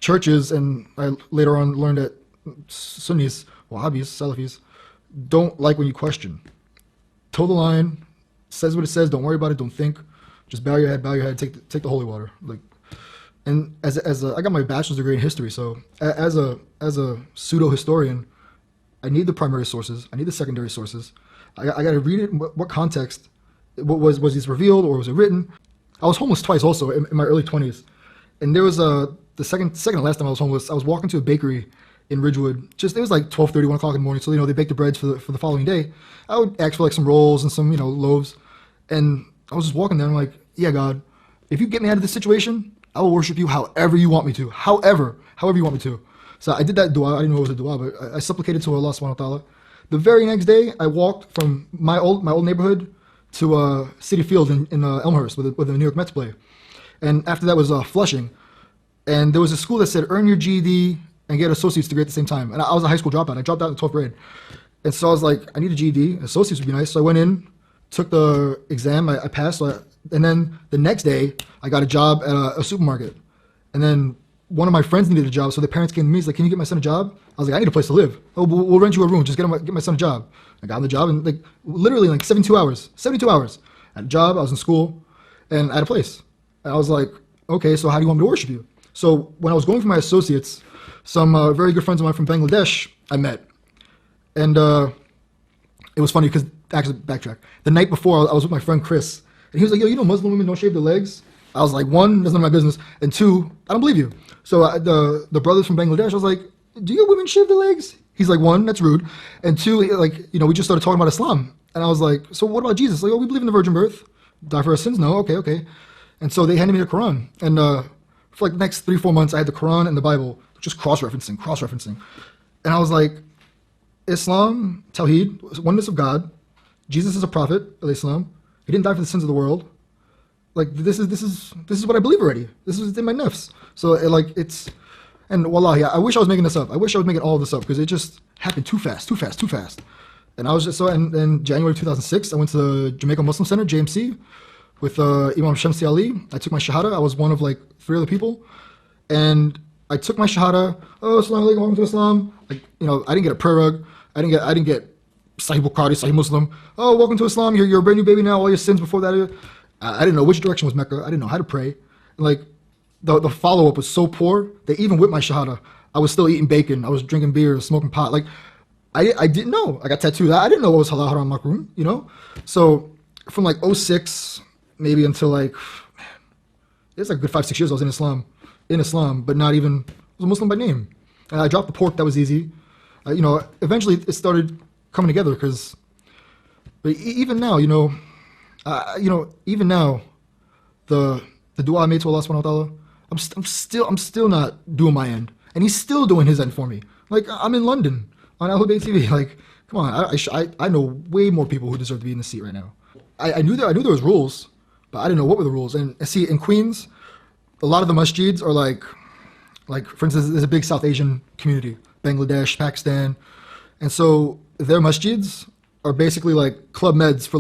churches, and I later on learned that Sunnis, Wahhabis, Salafis, don't like when you question. Toe the line, says what it says, don't worry about it, don't think. Just bow your head, take the holy water. Like, and I got my bachelor's degree in history, so as a pseudo historian, I need the primary sources, I need the secondary sources. I got to read it in what context. Was this revealed or was it written? I was homeless twice also in my early 20s, and there was the second and last time I was homeless. I was walking to a bakery in Ridgewood. It was like 12:30, 1 o'clock in the morning. So they bake the breads for the following day. I would ask for like some rolls and some loaves, and I was just walking there. And I'm like, yeah, God, if you get me out of this situation, I will worship you however you want me to. However you want me to. So I did that dua. I didn't know it was a dua, but I supplicated to Allah subhanahu wa ta'ala. The very next day, I walked from my old neighborhood to City Field in Elmhurst where the New York Mets play. And after that was Flushing. And there was a school that said, earn your GED and get associate's degree at the same time. And I was a high school dropout. I dropped out in 12th grade. And so I was like, I need a GED. Associates would be nice. So I went in, took the exam. I passed. And then the next day, I got a job at a supermarket. And then one of my friends needed a job. So the parents came to me. He's like, can you get my son a job? I was like, I need a place to live. Oh, we'll rent you a room. Just get my son a job. I got him the job. And literally 72 hours. 72 hours. I had a job. I was in school. And I had a place. And I was like, okay, so how do you want me to worship you? So when I was going for my associates, some very good friends of mine from Bangladesh I met. And it was funny because, actually, backtrack. The night before, I was with my friend Chris. And he was like, yo, Muslim women don't shave their legs? I was like, one, that's none of my business. And two, I don't believe you. So the brothers from Bangladesh, I was like, do your women shave their legs? He's like, one, that's rude. And two, we just started talking about Islam. And I was like, so what about Jesus? Like, oh, we believe in the virgin birth. Die for our sins? No, okay. And so they handed me the Quran. And for the next 3-4 months, I had the Quran and the Bible, just cross-referencing. And I was like, Islam, Tawheed, oneness of God. Jesus is a prophet, Islam. He didn't die for the sins of the world. Like, this is what I believe already. This is in my nafs. So it's, and wallahi, I wish I was making this up. I wish I was making all of this up because it just happened too fast. And I was just, in January 2006, I went to the Jamaica Muslim Center, JMC, with Imam Shamsi Ali. I took my Shahada. I was one of 3 other people. And I took my Shahada. Oh, Assalamu alaikum, welcome to Islam. I didn't get a prayer rug. I didn't get Sahih Bukhari, Sahih Muslim. Oh, welcome to Islam. You're a brand new baby now. All your sins before that. I didn't know which direction was Mecca. I didn't know how to pray. And the follow-up was so poor that even with my Shahada, I was still eating bacon. I was drinking beer, smoking pot. I didn't know. I got tattooed. I didn't know what was halal, haram, makruh, So from 06 maybe until it's a good 5-6 years I was in Islam, but not even, I was a Muslim by name. And I dropped the pork, that was easy. Eventually it started coming together but even now, even now, the dua I made to Allah subhanahu wa ta'ala, I'm still not doing my end. And he's still doing his end for me. I'm in London on Al Huday TV. Come on, I know way more people who deserve to be in the seat right now. I knew there was rules, but I didn't know what were the rules. And see, in Queens, a lot of the masjids are like for instance, there's a big South Asian community, Bangladesh, Pakistan. And so their masjids are basically club meds for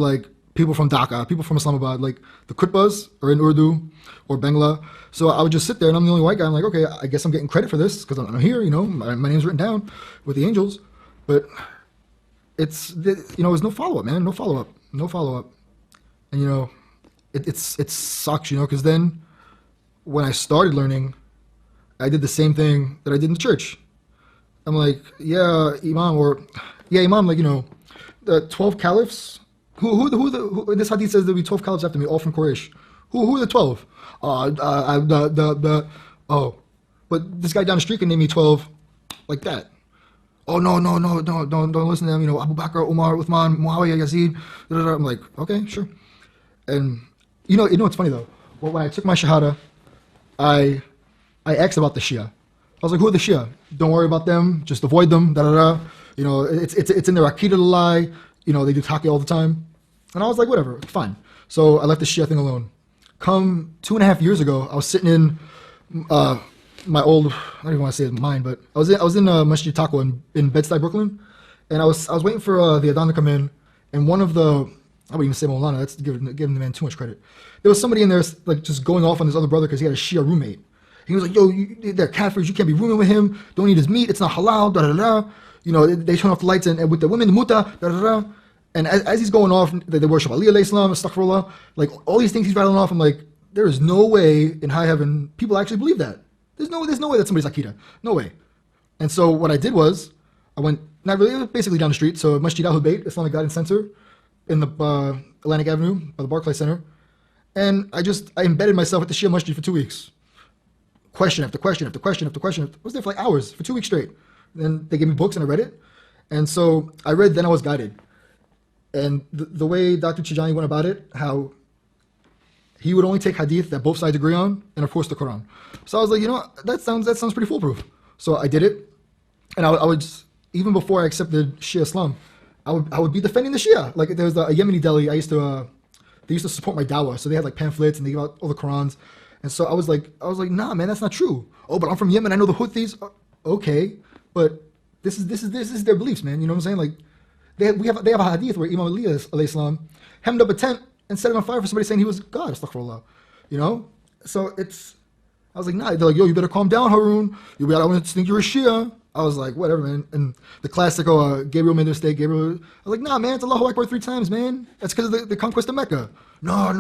people from Dhaka, people from Islamabad. The khutbahs are in Urdu or Bangla. So I would just sit there and I'm the only white guy. I'm like, okay, I guess I'm getting credit for this because I'm here, my name's written down with the angels. But there's no follow-up, man, no follow-up. And it sucks, because then when I started learning, I did the same thing that I did in the church. I'm like, yeah, Imam, the 12 caliphs, who this hadith says there'll be 12 caliphs after me, all from Quraysh. Who are the 12? But this guy down the street can name me 12 like that. Oh, no, don't listen to them, Abu Bakr, Umar, Uthman, Muawiyah, Yazid, I'm like, okay, sure. And what's funny though? Well, when I took my Shahada, I asked about the Shia. I was like, who are the Shia? Don't worry about them, just avoid them, it's in their Aqidah to lie, they do taqi all the time. And I was like, whatever, fine. So I left the Shia thing alone. Come 2.5 years ago, I was sitting in my old, I don't even want to say it's mine, but I was in Masjid Taqwa in Bed-Stuy, Brooklyn, and I was waiting for the Adhan to come in, and one of the, I wouldn't even say Maulana, that's giving the man too much credit. There was somebody in there just going off on his other brother because he had a Shia roommate. He was like, yo, they're kafirs, you can't be rooming with him, don't eat his meat, it's not halal, da da da. You know, they turn off the lights and with the women, the muta, da da da. And as he's going off, they worship Ali alayhi salam, astaghfirullah, like all these things he's rattling off. I'm like, there is no way in high heaven people actually believe that. There's no way that's somebody's akida. No way. And so what I did was, I went, not really, basically down the street, so Masjid Al-Hubayt, Islamic Guidance Center, in the Atlantic Avenue, by the Barclay Center. And I embedded myself at the Shia Masjid for 2 weeks. Question after question after question after question. I was there for like hours, for 2 weeks straight. Then they gave me books and I read it. And so I read, then I was guided. And the way Dr. Chijani went about it, how he would only take hadith that both sides agree on, and of course the Quran. So I was like, you know, that sounds pretty foolproof. So I did it. And I would just, even before I accepted Shia Islam, I would be defending the Shia. Like there was a Yemeni deli, they used to support my dawah. So they had like pamphlets and they gave out all the Qurans. And so I was like, nah, man, that's not true. Oh, but I'm from Yemen, I know the Houthis. Okay, but this is their beliefs, man. You know what I'm saying? Like they have a hadith where Imam Ali alayhi salam hemmed up a tent and set it on fire for somebody saying he was God, astaghfirullah. You know? So I was like, nah. They're like, yo, you better calm down, Haroon. I want to think you're a Shia. I was like, whatever, man. And the classic, Gabriel made a mistake. I was like, nah, man, it's Allahu Akbar 3 times, man. That's because of the conquest of Mecca. No,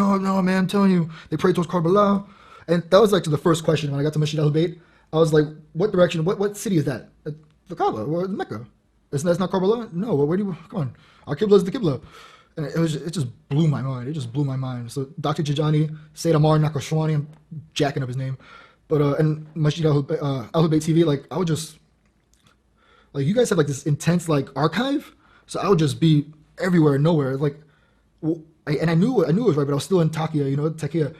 man, I'm telling you. They prayed towards Karbala. And that was like the first question when I got to Masjid Al-Bayt. I was like, what direction, what city is that? The Kaaba, or Mecca. That's not Karbala? No, where do you, come on. Our Qibla is the Qibla. And it just blew my mind. It just blew my mind. So Dr. Jajani, Sayyid Ammar Nakashwani, I'm jacking up his name. But, and Masjid Al-Bayt TV, like, I would just, like, you guys have like this intense like archive. So I would just be everywhere and nowhere. Like, and I knew it was right, but I was still in Taqiyya.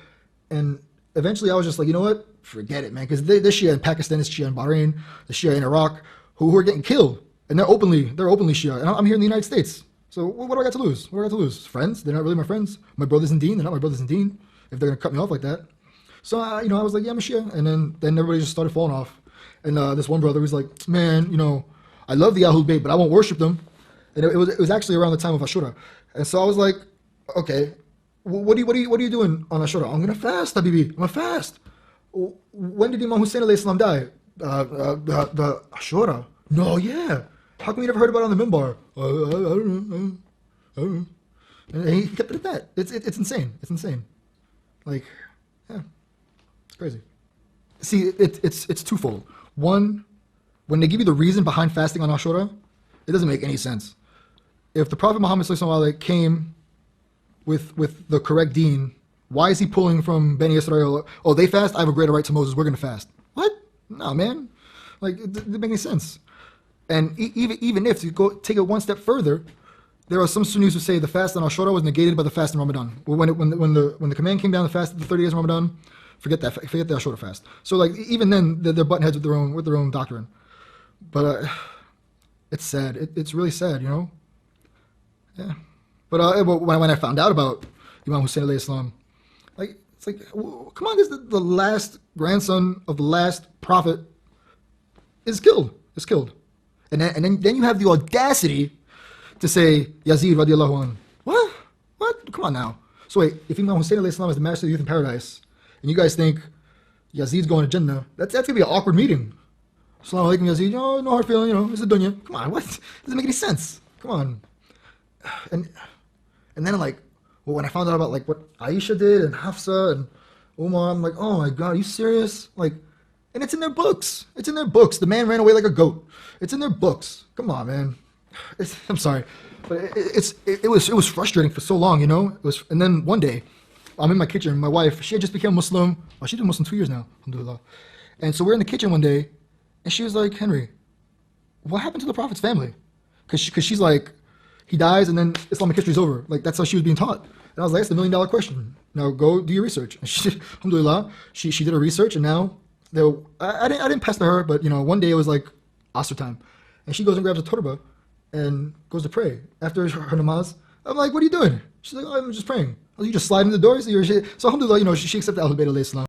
And eventually I was just like, you know what? Forget it, man. Because there's Shia in Pakistan, there's Shia in Bahrain, there's Shia in Iraq, who are getting killed. And they're openly Shia. And I'm here in the United States. So what do I got to lose? What do I got to lose? Friends? They're not really my friends. My brothers in Deen? They're not my brothers in Deen. If they're going to cut me off like that. So, I was like, yeah, I'm a Shia. And then everybody just started falling off. And this one brother was like, man, I love the Ahlul Bayt, but I won't worship them. And it was actually around the time of Ashura. And so I was like, okay, what are you doing on Ashura? I'm going to fast, Habibi. I'm going to fast. When did Imam Hussein alayhi salam die? The Ashura. No, yeah. How come you never heard about it on the minbar? I don't know. And he kept it at that. It's insane. It's insane. Like, yeah, it's crazy. See, it's twofold. One, when they give you the reason behind fasting on Ashura, it doesn't make any sense. If the Prophet Muhammad came with the correct deen, why is he pulling from Bani Israel? Oh, they fast, I have a greater right to Moses, we're going to fast. What? No, man. Like, it doesn't make any sense. And even if you take it one step further, there are some Sunnis who say the fast on Ashura was negated by the fast in Ramadan. When the command came down to fast the 30 days of Ramadan, forget the Ashura fast. So like even then they're button heads with their own doctrine. But it's sad. It's really sad, Yeah. But when I found out about Imam Hussein alayhi salam, like it's like, come on, this is the last grandson of the last prophet is killed. And then you have the audacity to say Yazid radiallahu anhu. What? Come on now. So wait, if Imam Hussein alayhi salam is the master of the youth in paradise, and you guys think Yazid's going to Jannah, that's gonna be an awkward meeting. Assalamu alaikum Yazid, no hard feeling, it's a dunya. Come on, what? Doesn't make any sense. Come on. And then when I found out about like what Aisha did and Hafsa and Umar, I'm like, oh my God, are you serious? Like, and it's in their books. The man ran away like a goat. It's in their books. Come on, man. I'm sorry, but it was frustrating for so long, and then one day, I'm in my kitchen. My wife, she had just become Muslim. Oh, she's been Muslim 2 years now, alhamdulillah. And so we're in the kitchen one day, and she was like, Henry, what happened to the Prophet's family? Because she's like, he dies, and then Islamic history's over. Like that's how she was being taught. And I was like, that's the $1 million question. Now go do your research. And she, alhamdulillah, she did her research, and now I didn't pester her, but one day it was like Asr time, and she goes and grabs a turba and goes to pray after her namaz. I'm like, what are you doing? She's like, oh, I'm just praying. I was like, you just slide in the doors? So alhamdulillah, she accepted Ahlul Bayt alayhi salam.